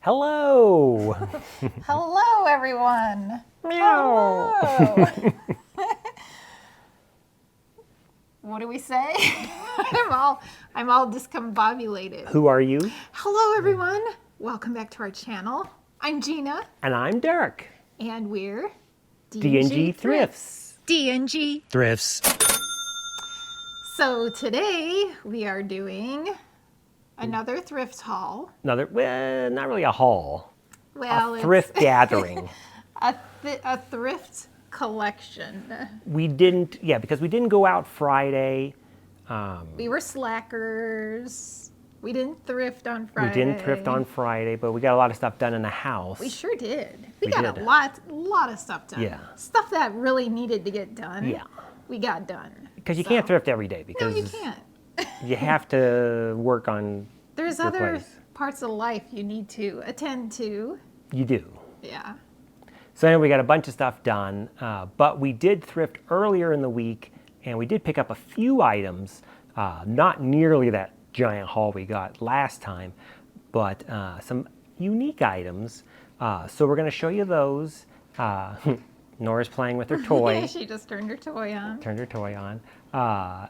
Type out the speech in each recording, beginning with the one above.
Hello. Hello, everyone. Meow. Hello. What do we say? I'm all discombobulated. Who are you? Hello, everyone. Welcome back to our channel. I'm Gina, And I'm Derek. and we're D&G Thrifts. D&G Thrifts. So today we are doing another thrift haul. Well, not really a haul. Well, A thrift gathering. a thrift collection. Because we didn't go out Friday. We were slackers. We didn't thrift on Friday. We didn't thrift on Friday, but we got a lot of stuff done in the house. We sure did. We did. got a lot of stuff done. Yeah. Stuff that really needed to get done. Yeah. We got done. Because you can't thrift every day No, because you can't. you have to work on There's your other place. parts of life you need to attend to. You do. Yeah. So anyway, we got a bunch of stuff done, but we did thrift earlier in the week, and we did pick up a few items, not nearly that giant haul we got last time, but some unique items. So we're going to show you those. Nora's playing with her toy. Yeah, she just turned her toy on. Turned her toy on.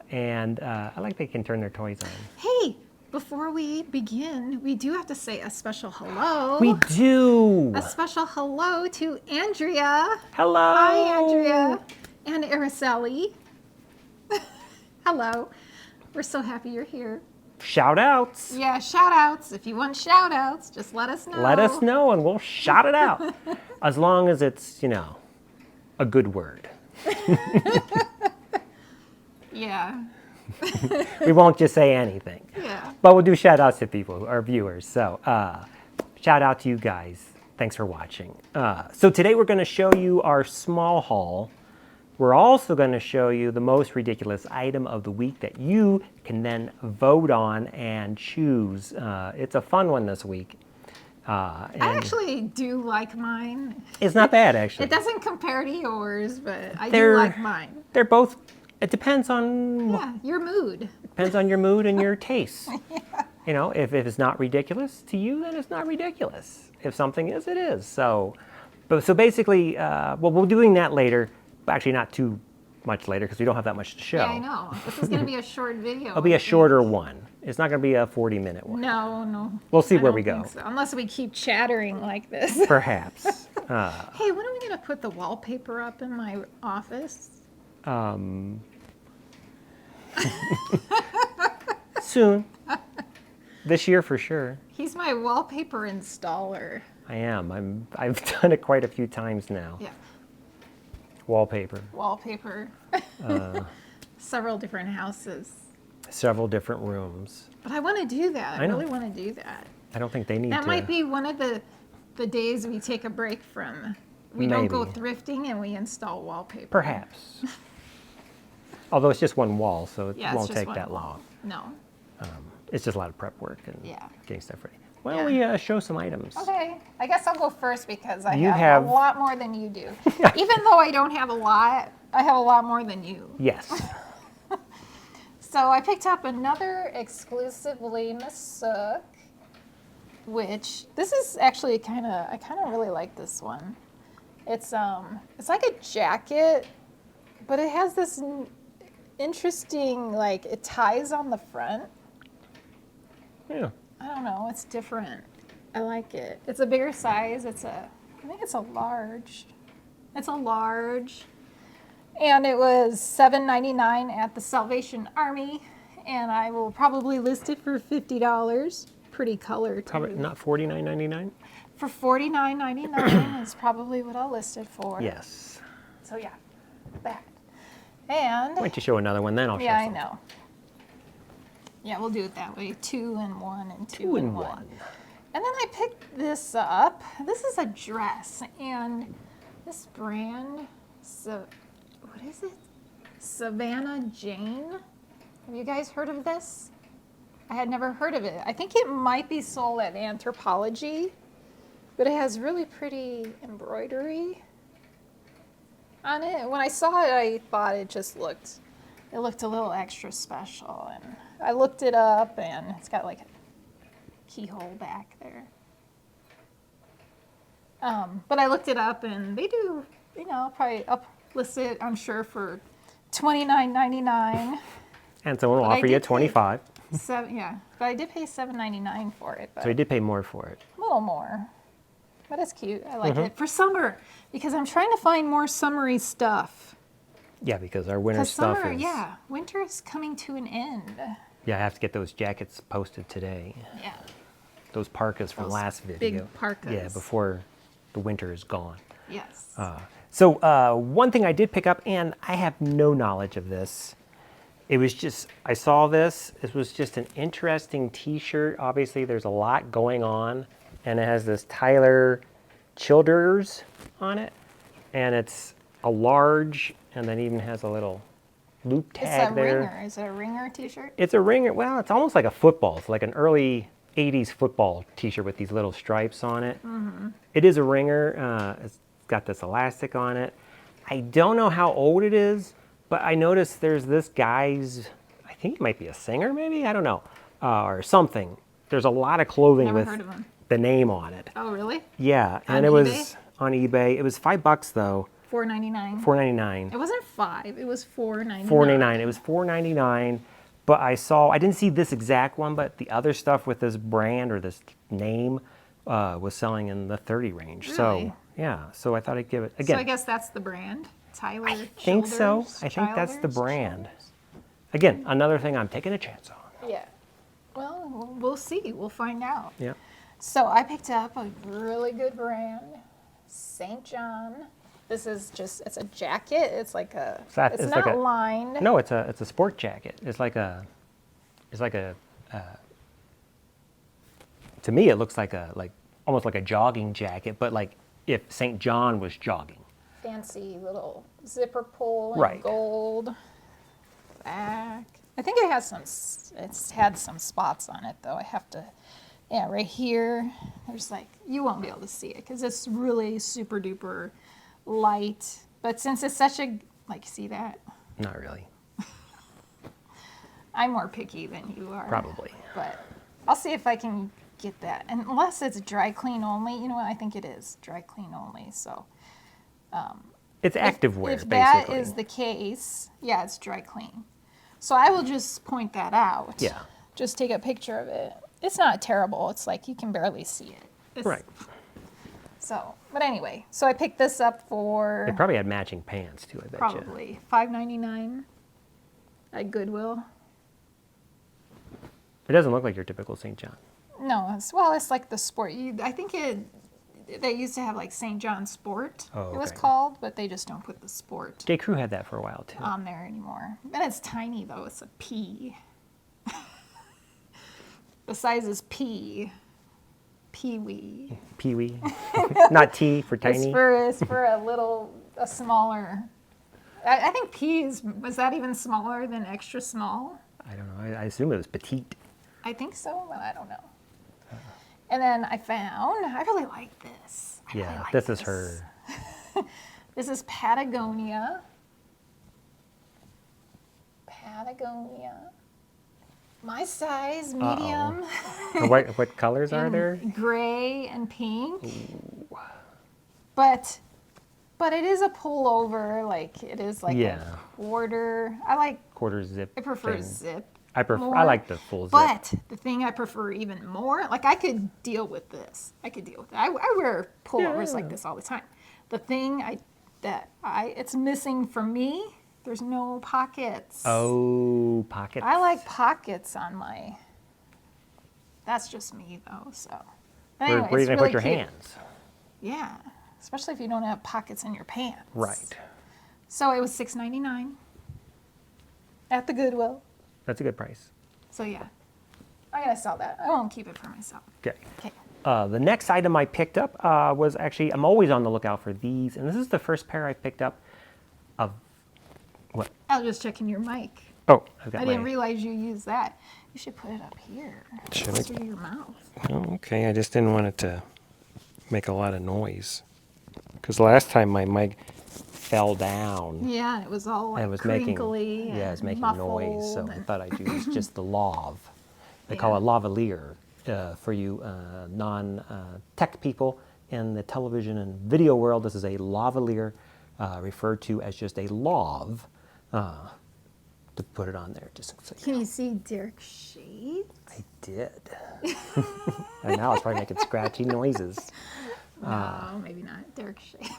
And I like they can turn their toys on. Hey, before we begin, we do have to say a special hello. We do! A special hello to Andrea. Hello! Hi, Andrea. And Araceli. Hello. We're so happy you're here. Shout outs! Yeah, shout outs. If you want shout outs, just let us know. Let us know and we'll shout it out. As long as it's, a good word. Yeah. We won't just say anything. Yeah. But we'll do shout outs to people, our viewers. So shout out to you guys. Thanks for watching. So today we're going to show you our small haul. We're also going to show you the most ridiculous item of the week that you can then vote on and choose. It's a fun one this week. I actually do like mine. It's not bad, actually. It doesn't compare to yours, but I do like mine. They're both, it depends on... Yeah, your mood. Depends on your mood and your taste. Yeah. If it's not ridiculous to you, then it's not ridiculous. If something is, it is. So basically, we'll be doing that later. Actually, not too much later because we don't have that much to show. Yeah, I know. This is going to be a short video. It'll be a shorter one. It's not going to be a 40-minute one. No. We'll see where I we don't go. think so, unless we keep chattering like this. Perhaps. Hey, when are we going to put the wallpaper up in my office? Soon. This year for sure. He's my wallpaper installer. I am. I've done it quite a few times now. Yeah. Wallpaper. Several different houses. Several different rooms. But I want to do that. I know. really want to do that. I don't think they need to. That might be one of the days we take a break from. We don't go Maybe. thrifting and we install wallpaper. Perhaps. Although it's just one wall, so it Yeah, it's won't just take one that wall. long. No. It's just a lot of prep work and Yeah. getting stuff ready. Why don't we show some items? Okay, I guess I'll go first because I You have have- a lot more than you do. Even though I don't have a lot, I have a lot more than you. Yes. So I picked up another exclusively Masuk, which this is actually I kind of really like this one. It's like a jacket, but it has this interesting, it ties on the front. Yeah. I don't know, it's different. I like it. It's a bigger size. I think it's a large. It's a large. And it was $7.99 at the Salvation Army, and I will probably list it for $50. Pretty color too. Probably not $49.99? For $49.99 is probably what I'll list it for. Yes. So yeah, that. And Why don't you show another one, then I'll show yeah, I some. know. Yeah, we'll do it that way. 2 and 1 and 2 Two and and 1. one. And then I picked this up. This is a dress, and this brand, what is it? Savannah Jane. Have you guys heard of this? I had never heard of it. I think it might be sold at Anthropologie, but it has really pretty embroidery on it. When I saw it, I thought it looked a little extra special, and I looked it up, and it's got like a keyhole back there. But I looked it up, and they do, probably uplist it, I'm sure, for $29.99. And someone will But I offer you did pay- 25. Yeah, but I did pay $7.99 for it. But So you did pay more for it. a little more. But it's cute. I like Mm-hmm. it for summer because I'm trying to find more summery stuff. Yeah, because our winter Because stuff summer, is. yeah, winter is coming to an end. Yeah, I have to get those jackets posted today. Yeah. Those parkas from Those last video. big parkas. Yeah, before the winter is gone. Yes. So one thing I did pick up, and I have no knowledge of this. It was just, I saw this. This was just an interesting T-shirt. Obviously, there's a lot going on, and it has this Tyler Childers on it, and it's a large, and then even has a little loop It's tag a there. ringer. Is it a ringer T-shirt? It's a ringer. Well, it's almost like a football. It's like an early 80s football T-shirt with these little stripes on it. Mm-hmm. It is a ringer. It's got this elastic on it. I don't know how old it is, but I noticed there's this guy's, I think he might be a singer maybe, I don't know, or something. There's a lot of clothing Never with heard of him. the name on it. Oh, really? Yeah, and On it was eBay? on eBay. It was $5 though, $4.99. $4.99. It wasn't $5. It was $4.99. $4.99. It was $4.99. But I didn't see this exact one, but the other stuff with this brand or this name was selling in the 30 range. Really? So yeah, so I thought I'd give it So again. I guess that's the brand. Tyler. I think so. I think that's the brand. Again, another thing I'm taking a chance on. Yeah. Well, we'll see. We'll find out. Yeah. So I picked up a really good brand, St. John. This is it's a jacket. It's like a, that- it's it's not like a- lined. No, it's a sport jacket. It's like a to me it looks like almost like a jogging jacket, but like if St. John was jogging. Fancy little zipper pull in Right. gold. Back. I think it has it's had some spots on it though. I have to, yeah, right here. There's you won't be able to see it because it's really super duper light. But since it's such a, see that? Not really. I'm more picky than you are. Probably. But I'll see if I can get that. And unless it's dry clean only, you know what? I think it is dry clean only. So It's active wear, if that basically. is the case, yeah, it's dry clean. So I will just point that out. Yeah. Just take a picture of it. It's not terrible. It's you can barely see it. Right. So, but anyway, so I picked this up for They probably had matching pants too, I bet you. probably $5.99 at Goodwill. It doesn't look like your typical St. John. No, it's like the sport. I think they used to have St. John Sport. Oh, It was okay. called, but they just don't put the sport J. Crew had that for a while too. on there anymore. And it's tiny though. It's a pea. The size is pea. Pee-wee. Pee-wee. Not T for tiny. It's for a smaller. I think pea was that even smaller than extra small? I don't know. I assume it was petite. I think so, but I don't know. And then I really like this. I really Yeah, like this is her. This is Patagonia. Patagonia. My size, medium, What colors are there? gray and pink. But it is a pullover, it is Yeah. a quarter. Quarter zip. I prefer thing. zip. I more. like the full zip. But the thing I prefer even more, I could deal with this. I could deal with it. I wear pullovers like this all the time. The thing it's missing for me, there's no pockets. Oh, pockets. I like pockets on my. That's just me though. So. But Where anyway, are you it's gonna really put your cute. hands? Yeah, especially if you don't have pockets in your pants. Right. So it was $6.99 at the Goodwill. That's a good price. So yeah, I'm gonna sell that. I won't keep it for myself. Okay. Okay. The next item I picked up was actually, I'm always on the lookout for these, and this is the first pair I picked up of what? I was just checking your mic. Oh, I've got I my. didn't realize you used that. You should put it up here. Should I? Closer to your mouth. Oh, okay. I just didn't want it to make a lot of noise. Because last time my mic fell down. Yeah, it was all And it was making, crinkly yeah, it was and making noise, so muffled I and- thought I'd use just the lav. They call Yeah. it lavalier for you non-tech people. in the television and video world, this is a lavalier, referred to as just a lav, to put it on there. Just so Can you see Derek's shade? I did. And now it's probably making scratchy noises. No, maybe not. Derek's shade.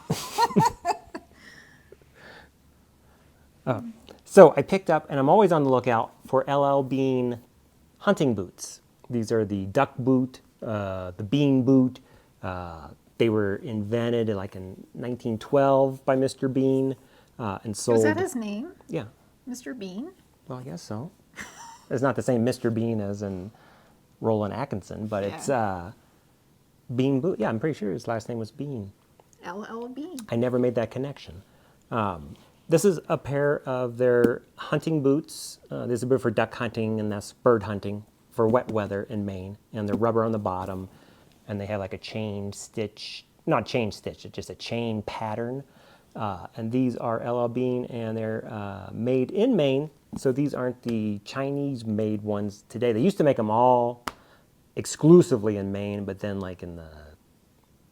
So I picked up, and I'm always on the lookout for LL Bean hunting boots. These are the duck boot, the bean boot. They were invented like in 1912 by Mr. Bean and sold. Was that his name? Yeah. Mr. Bean? Well, I guess so. It's not the same Mr. Bean as in Roland Atkinson, but it's Bean boot. Yeah, I'm pretty sure his last name was Bean. LL Bean. I never made that connection. This is a pair of their hunting boots. This is a boot for duck hunting, and that's bird hunting for wet weather in Maine. And they're rubber on the bottom, and they have like a chain stitch, not chain stitch, it's just a chain pattern. And these are LL Bean, and they're made in Maine. So these aren't the Chinese-made ones today. They used to make them all exclusively in Maine, but then like in the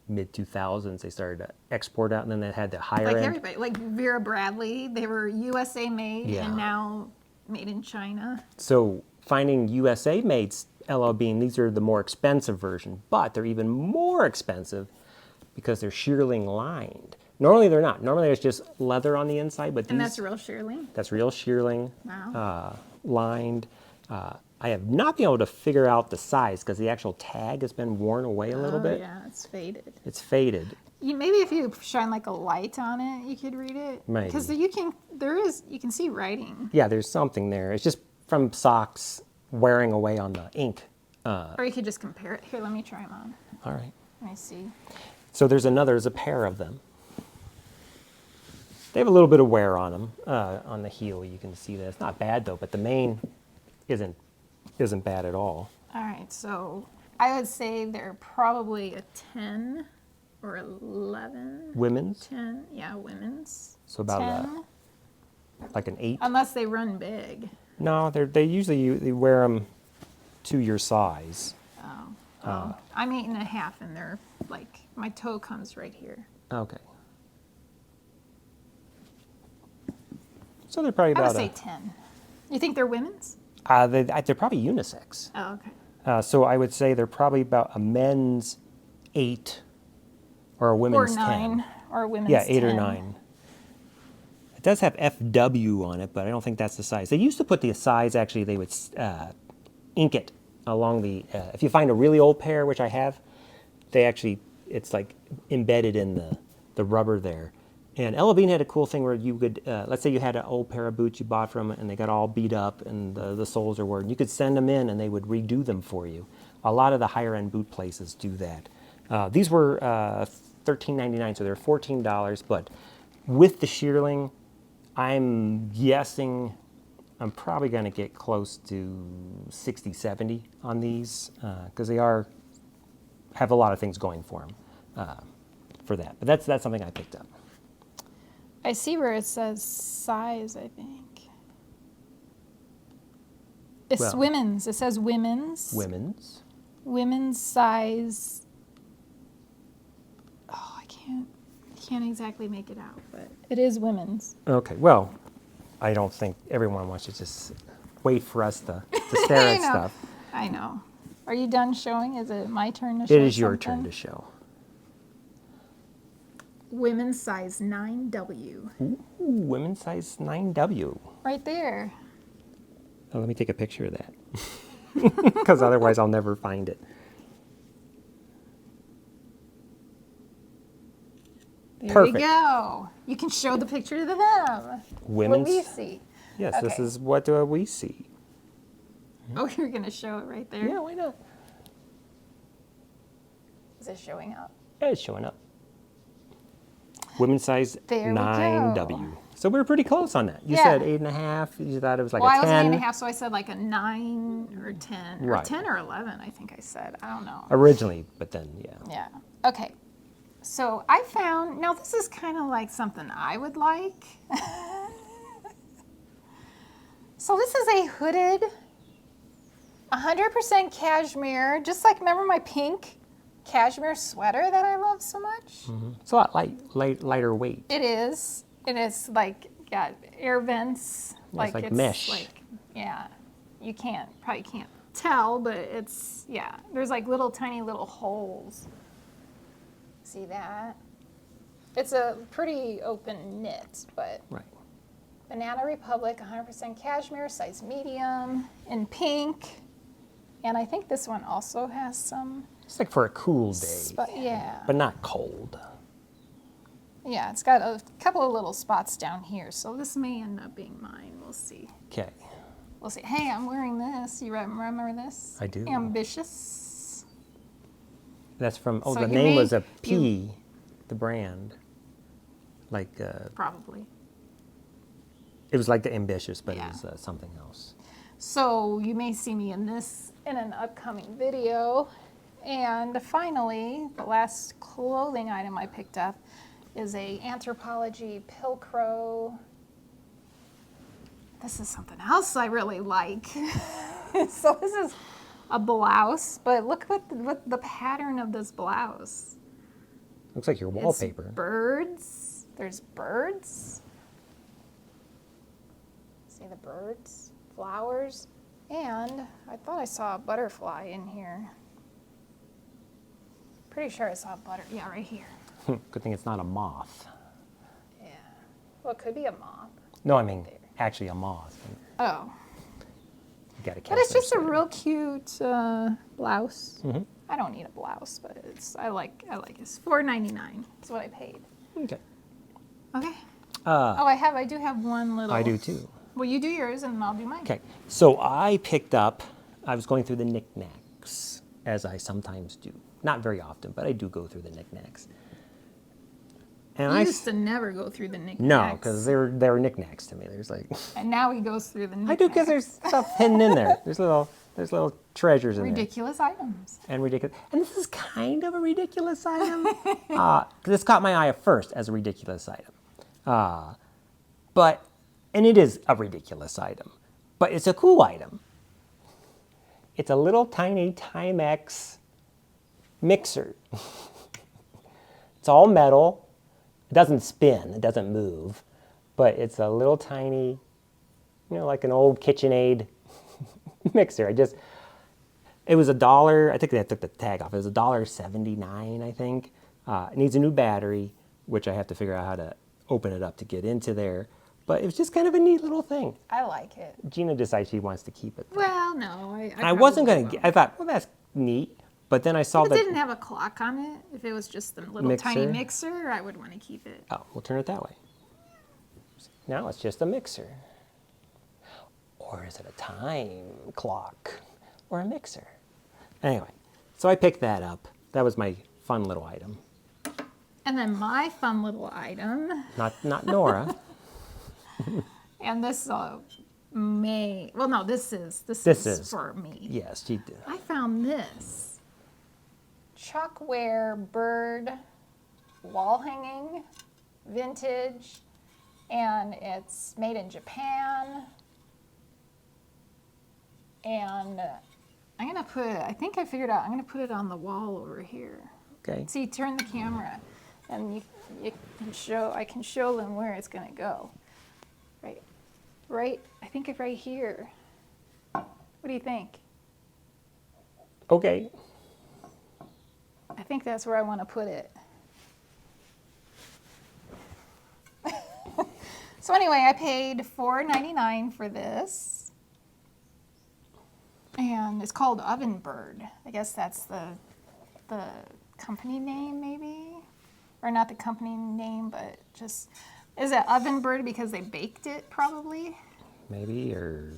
mid-2000s, they started to export out, and then they had the higher Like end. everybody, like Vera Bradley, they were USA made Yeah. and now made in China. So finding USA-made LL Bean, these are the more expensive version, but they're even more expensive because they're shearling lined. Normally they're not. Normally there's just leather on the inside, but And these, that's real shearling. that's real shearling, Wow. lined. I have not been able to figure out the size because the actual tag has been worn away a little bit. Yeah, it's faded. It's faded. Maybe if you shine like a light on it, you could read it. Maybe. Because you can see writing. Yeah, there's something there. It's just from socks wearing away on the ink. Or you could just compare it. Here, let me try them on. All right. Let me see. So there's a pair of them. They have a little bit of wear on them, on the heel. You can see that. It's not bad though, but the mane isn't bad at all. All right, so I would say they're probably a 10 or 11. Women's, 10, yeah, women's. so about 10, like an 8. unless they run big. No, they usually they wear them to your size. I'm 8.5, and they're like, my toe comes right here. Okay. So they're probably I would about say 10. You think they're women's? they're probably unisex. Oh, okay. So I would say they're probably about a men's 8 or a Or women's 9, 10. or a women's Yeah, 8 10. or 9. It does have FW on it, but I don't think that's the size. They used to put the size, actually, they would ink it along the, if you find a really old pair, which I have, it's like embedded in the rubber there. And LL Bean had a cool thing where you could, let's say you had an old pair of boots you bought from it and they got all beat up and the soles are worn. You could send them in and they would redo them for you. A lot of the higher end boot places do that. These were $13.99, so they're $14, but with the shearling, I'm guessing I'm probably going to get close to 60, 70 on these because they have a lot of things going for them for that. But that's something I picked up. I see where it says size, I think. It's Well, women's. It says women's. Women's. Women's size. Oh, I can't exactly make it out, but it is women's. Okay, well, I don't think everyone wants to just wait for us to stare I at know. stuff. I know. Are you done showing? Is it my turn to show It is your something? turn to show. Women's size 9W. Ooh, women's size 9W. Right there. Oh, let me take a picture of that. Because otherwise I'll never find it. There Perfect. we go. You can show the picture to them. Women's. What we see. Yes, this Okay. is what we see. Oh, you're going to show it right there? Yeah, why not? Is it showing up? Yeah, it's showing up. Women's size There we 9W. go. So we were pretty close on that. You Yeah. said 8.5. You thought it was like Well, a I was 10. 8.5, so I said like a 9 or 10. Or Right. 10 or 11, I think I said. I don't know. Originally, but then, yeah. Yeah. Okay. So I found, now this is kind of like something I would like. So this is a hooded, 100% cashmere, just like, remember my pink cashmere sweater that I love so much. It's a lot lighter weight. It is. And it's like got air vents. Yeah, it's like mesh. Like, yeah, you probably can't tell, but it's, yeah, there's like little tiny little holes. See that? It's a pretty open knit, but Right. Banana Republic 100% cashmere, size medium, in pink. And I think this one also has some, It's like for a cool day, yeah. but not cold. Yeah, it's got a couple of little spots down here, so this may end up being mine. We'll see. Okay. We'll see. Hey, I'm wearing this. You remember this? I do. Ambitious. That's from, So the you name may- was a P, the brand. Like, Probably. it was like the Ambitious, but Yeah. it was something else. So you may see me in this in an upcoming video. And finally, the last clothing item I picked up is a Anthropologie Pilcrow. This is something else I really like. So this is a blouse, but look what the pattern of this blouse. Looks like your It's wallpaper. birds. There's birds. See the birds, flowers, and I thought I saw a butterfly in here. Pretty sure I saw a yeah, right here. Good thing it's not a moth. Yeah. Well, it could be a moth. No, I mean actually a moth. Oh. You gotta But it's just a real cute blouse. I don't need a blouse, but I like it. It's $4.99. That's what I paid. Okay. Okay. I do have one little. I do too. Well, you do yours and I'll do mine. Okay. So I was going through the knickknacks, as I sometimes do. Not very often, but I do go through the knickknacks. And He used to never go through the knickknacks. No, because they're knickknacks to me. There's like And now he goes through the knickknacks. I do because there's stuff hidden in there. There's little treasures in there. Ridiculous items. And ridiculous. And this is kind of a ridiculous item. This caught my eye at first as a ridiculous item. And it is a ridiculous item, but it's a cool item. It's a little tiny Timex mixer. It's all metal. It doesn't spin. It doesn't move, but it's a little tiny, like an old KitchenAid mixer. It was $1. I think they took the tag off. It was $1.79, I think. It needs a new battery, which I have to figure out how to open it up to get into there. But it was just kind of a neat little thing. I like it. Gina decides she wants to keep it. Well, no. I wasn't going to. to. I thought, well, that's neat. But then I saw If it that. didn't have a clock on it, if it was just a little tiny mixer, I would want to keep it. Oh, we'll turn it that way. Now it's just a mixer. Or is it a time clock or a mixer? Anyway, so I picked that up. That was my fun little item. And then my fun little item, Not Nora. and this this is for me. Yes, she did. I found this chalkware bird wall hanging, vintage, and it's made in Japan. And I'm gonna put it on the wall over here. Okay. See, turn the camera, and I can show them where it's gonna go. Right, I think it's right here. What do you think? Okay. I think that's where I want to put it. So anyway, I paid $4.99 for this. And it's called Oven Bird. I guess that's the company name, maybe? Or not the company name, but just... Is it Oven Bird because they baked it, probably? Maybe, or...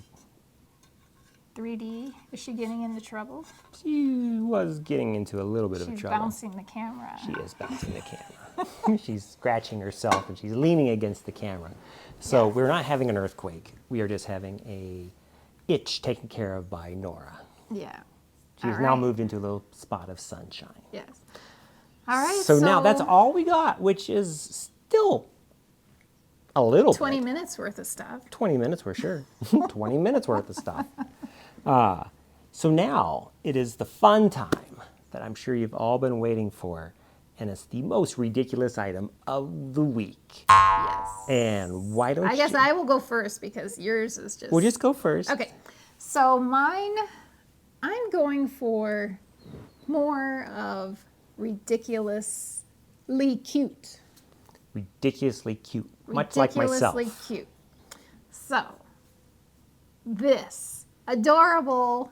3D? Is she getting into trouble? She was getting into a little bit of She's trouble. bouncing the camera. She is bouncing the camera. She's scratching herself and she's leaning against the camera. So we're not having an earthquake. We are just having a itch taken care of by Nora. Yeah. She's All now right. moved into a little spot of sunshine. Yes. All right. So now that's all we got, which is still a little 20 bit. minutes worth of stuff. 20 minutes for sure. 20 minutes worth of stuff. So now it is the fun time. that I'm sure you've all been waiting for, and it's the most ridiculous item of the week. Yes. And why don't you? I guess I will go first because yours is just... We'll just go first. Okay. So mine, I'm going for more of ridiculously cute. Ridiculously cute, much like myself. Ridiculously cute. So, this adorable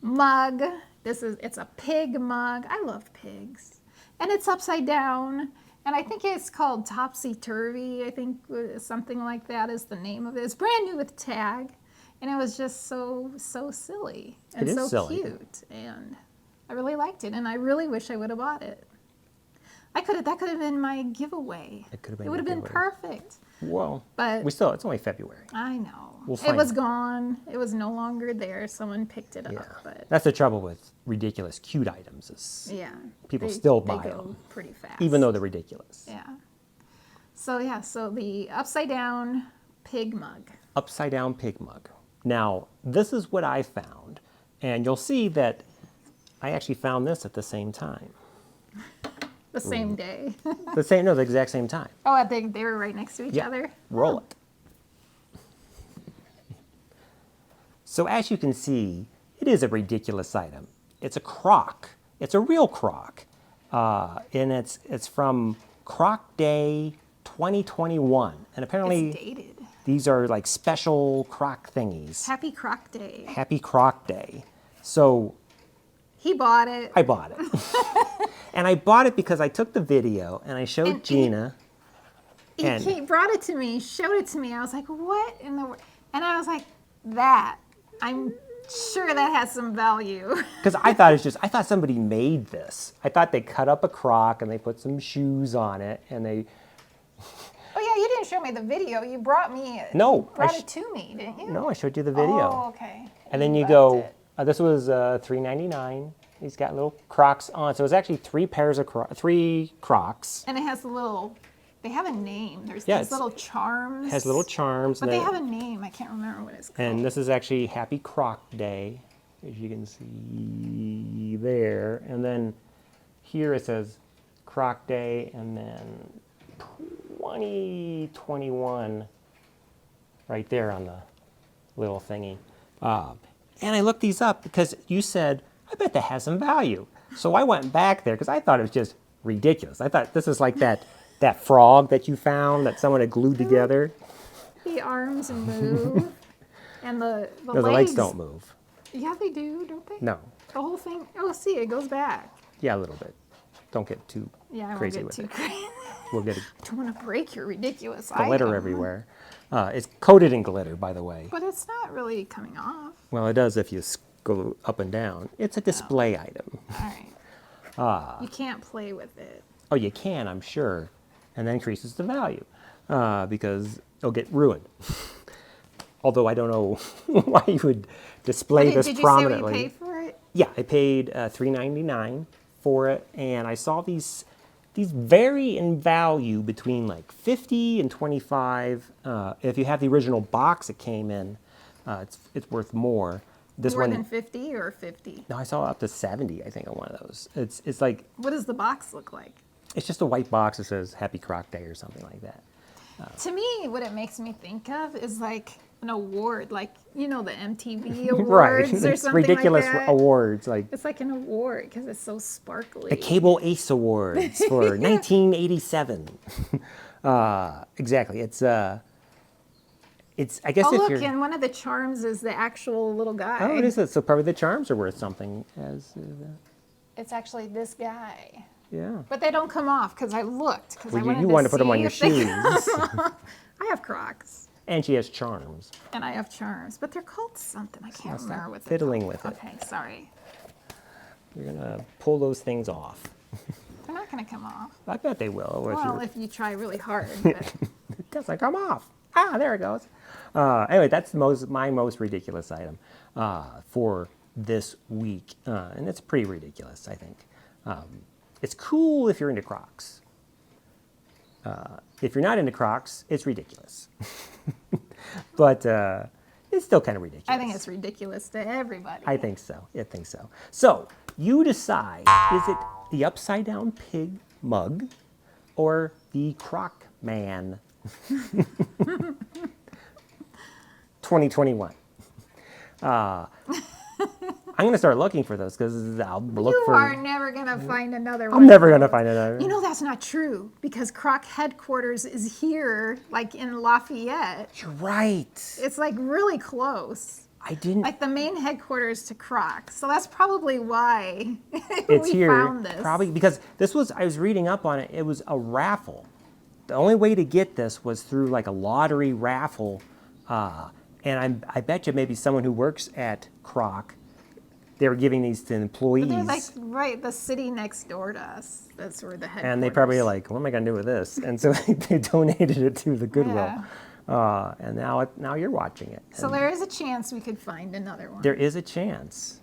mug. It's a pig mug. I love pigs. And it's upside down. And I think it's called Topsy Turvy. I think something like that is the name of it. It's brand new with tag. And it was just so silly and so silly. cute. And I really liked it. And I really wish I would have bought it. That could have been my giveaway. It would have been perfect. Well, but it's only February. I know. It was gone. It was no longer there. Someone picked it up. But that's the trouble with ridiculous cute items is people they still buy go them pretty fast. even though they're ridiculous. Yeah. So the upside down pig mug. Upside down pig mug. Now, this is what I found, and you'll see that I actually found this at the same time. The same day. The exact same time. Oh, I think they were right next to each other. Roll it. So as you can see, it is a ridiculous item. It's a crock. It's a real crock. And it's from Croc Day 2021. And apparently It's dated. these are like special crock thingies. Happy Croc Day. Happy Croc Day. So He bought it. I bought it. And I bought it because I took the video and I showed Gina. He brought it to me, showed it to me. I was like, what in the world? And I was like, that. I'm sure that has some value. Because I thought somebody made this. I thought they cut up a crock and they put some shoes on it and they... Oh yeah, you didn't show me the video. You brought me it. No. Brought it to me, didn't you? No, I showed you the video. Oh, okay. And then you go, this was $3.99. He's got little Crocs on. So it's actually three Crocs. And it has they have a name. There's these little charms. It has little charms. But they have a name. I can't remember what it's called. And this is actually Happy Croc Day, as you can see there. And then here it says Croc Day and then 2021 right there on the little thingy. And I looked these up because you said, I bet that has some value. So I went back there because I thought it was just ridiculous. I thought this is like that frog that you found that someone had glued together. The arms move. And the legs don't move. Yeah, they do, don't they? No. The whole thing. Oh, see, it goes back. Yeah, a little bit. Don't get too crazy with it. Crazy. We'll get it. I don't want to break your ridiculous Glitter item. everywhere. It's coated in glitter, by the way. But it's not really coming off. Well, it does if you go up and down. It's a display item. All right. You can't play with it. Oh, you can, I'm sure. And that increases the value because it'll get ruined. Although I don't know why you would display this prominently. Did you say what you paid for it? Yeah, I paid $3.99 for it, and I saw these vary in value between like $50 and $25. If you have the original box it came in, it's worth more. More than 50 or 50? No, I saw up to 70, I think, on one of those. It's like... What does the box look like? It's just a white box that says Happy Croc Day or something like that. To me, what it makes me think of is like an award, like, the MTV awards right. or something ridiculous like that. Awards. It's like an award because it's so sparkly. The Cable Ace Awards for 1987. Exactly. It's I guess if you're... and one of the charms is the actual little guy. Oh, it is. So probably the charms are worth something. It's actually this guy. Yeah. But they don't come off because I looked. You wanted to put them on your shoes. I have Crocs. And she has charms. And I have charms. But they're called something. I can't remember what they're fiddling called. with it. Okay, sorry. You're going to pull those things off. They're not going to come off. I bet they will. Well, if you try really hard. But... It doesn't come off. There it goes. Anyway, that's my most ridiculous item for this week. And it's pretty ridiculous, I think. It's cool if you're into Crocs. If you're not into Crocs, it's ridiculous. But it's still kind of ridiculous. I think it's ridiculous to everybody. I think so. So You decide, is it the upside down pig mug or the Croc Man 2021? I'm going to start looking for those because I'll look You for... are never going to find another one. I'm never going to find another. You know, that's not true because Croc headquarters is here, like in Lafayette. You're right. It's like really close. I didn't... Like the main headquarters to Croc. So that's probably why It's we here, found this. probably because this was, I was reading up on it, it was a raffle. The only way to get this was through like a lottery raffle. And I bet you maybe someone who works at Croc, they were giving these to employees. But they're like right the city next door to us. That's where the headquarters. And they probably are like, what am I going to do with this? And so they donated it to the Goodwill. Yeah. And now you're watching it. So there is a chance we could find another one. There is a chance.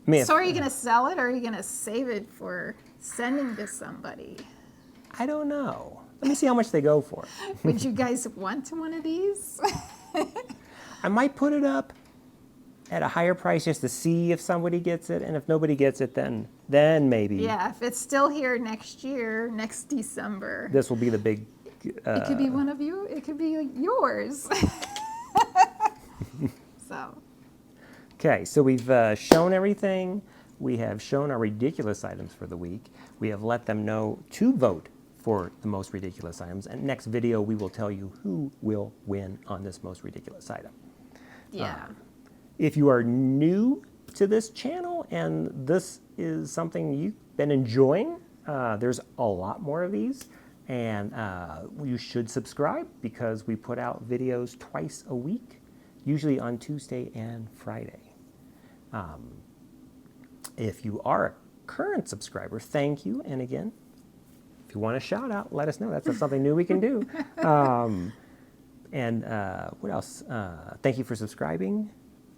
I mean, So are you going to sell it or are you going to save it for sending to somebody? I don't know. Let me see how much they go for. Would you guys want one of these? I might put it up at a higher price just to see if somebody gets it, and if nobody gets it, then maybe. Yeah, if it's still here next year, next December. This will be the big... it could be one of you. It could be yours. So. Okay, so we've shown everything. We have shown our ridiculous items for the week. We have let them know to vote for the most ridiculous items. And next video, we will tell you who will win on this most ridiculous item. Yeah. If you are new to this channel and this is something you've been enjoying, there's a lot more of these. And you should subscribe because we put out videos twice a week, usually on Tuesday and Friday. If you are a current subscriber, thank you. And again, if you want a shout out, let us know. That's something new we can do. And what else? Thank you for subscribing.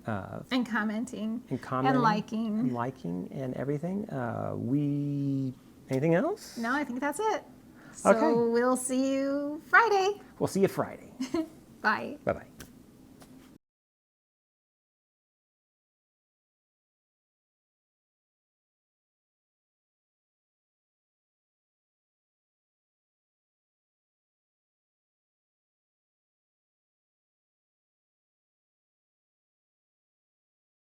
And commenting. And liking. And liking and everything. Anything else? No, I think that's it. So Okay. we'll see you Friday. We'll see you Friday. Bye. Bye-bye.